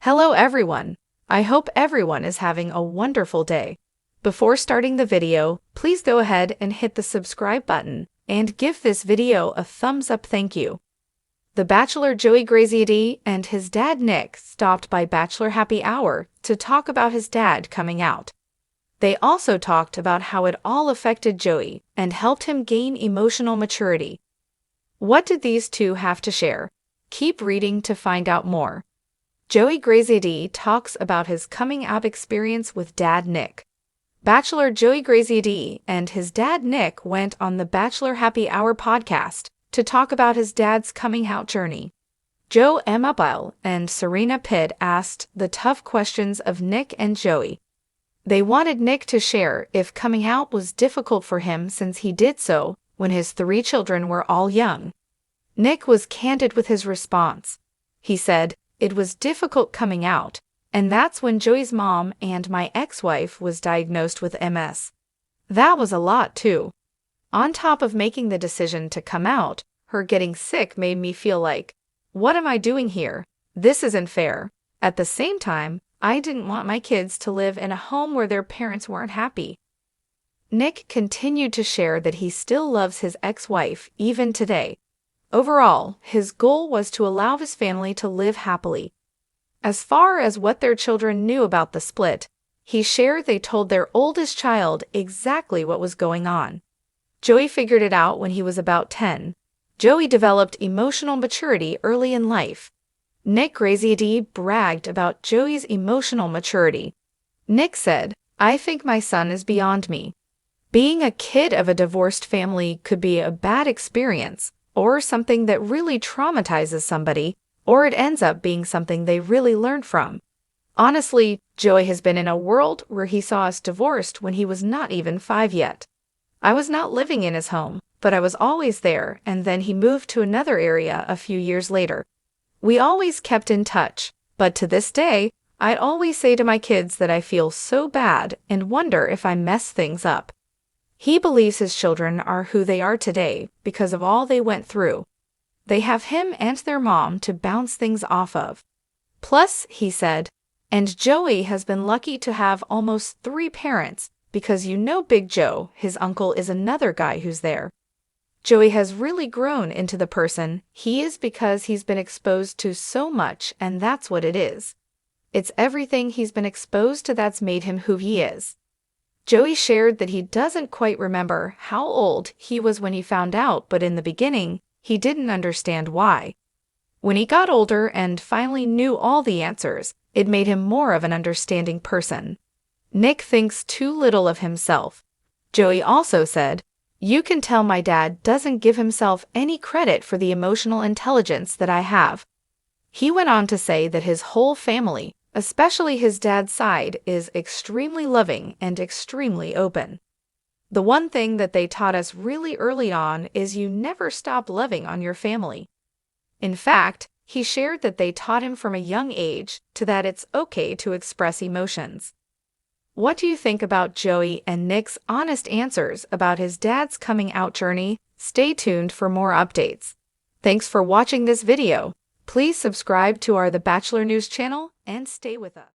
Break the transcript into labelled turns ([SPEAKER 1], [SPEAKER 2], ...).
[SPEAKER 1] Hello everyone. I hope everyone is having a wonderful day. Before starting the video, please go ahead and hit the subscribe button and give this video a thumbs up. Thank you. The Bachelor Joey Graziadei and his dad Nick stopped by Bachelor Happy Hour to talk about his dad coming out. They also talked about how it all affected Joey and helped him gain emotional maturity. What did these two have to share? Keep reading to find out more. Joey Graziadei talks about his coming out experience with dad Nick. Bachelor Joey Graziadei and his dad Nick went on the Bachelor Happy Hour podcast to talk about his dad's coming out journey. Joe Amabile and Serena Pitt asked the tough questions of Nick and Joey. They wanted Nick to share if coming out was difficult for him since he did so when his 3 children were all young. Nick was candid with his response. He said, "It was difficult coming out, and that's when Joey's mom and my ex-wife was diagnosed with MS. That was a lot too. On top of making the decision to come out, her getting sick made me feel like, what am I doing here? This isn't fair. At the same time, I didn't want my kids to live in a home where their parents weren't happy." Nick continued to share that he still loves his ex-wife even today. Overall, his goal was to allow his family to live happily. As far as what their children knew about the split, he shared they told their oldest child exactly what was going on. Joey figured it out when he was about 10. Joey developed emotional maturity early in life. Nick Graziadei bragged about Joey's emotional maturity. Nick said, "I think my son is beyond me. Being a kid of a divorced family could be a bad experience, or something that really traumatizes somebody, or it ends up being something they really learned from. Honestly, Joey has been in a world where he saw us divorced when he was not even 5 yet. I was not living in his home, but I was always there, and then he moved to another area a few years later. We always kept in touch, but to this day, I'd always say to my kids that I feel so bad and wonder if I mess things up." He believes his children are who they are today because of all they went through. They have him and their mom to bounce things off of. Plus, he said, and Joey has been lucky to have almost 3 parents because Big Joe, his uncle, is another guy who's there. Joey has really grown into the person he is because he's been exposed to so much, and that's what it is. It's everything he's been exposed to that's made him who he is. Joey shared that he doesn't quite remember how old he was when he found out, but in the beginning, he didn't understand why. When he got older and finally knew all the answers, it made him more of an understanding person. Nick thinks too little of himself. Joey also said, "You can tell my dad doesn't give himself any credit for the emotional intelligence that I have." He went on to say that his whole family, especially his dad's side, is extremely loving and extremely open. "The one thing that they taught us really early on is you never stop loving on your family." In fact, he shared that they taught him from a young age that it's okay to express emotions. What do you think about Joey and Nick's honest answers about his dad's coming out journey? Stay tuned for more updates. Thanks for watching this video. Please subscribe to our The Bachelor News channel and stay with us.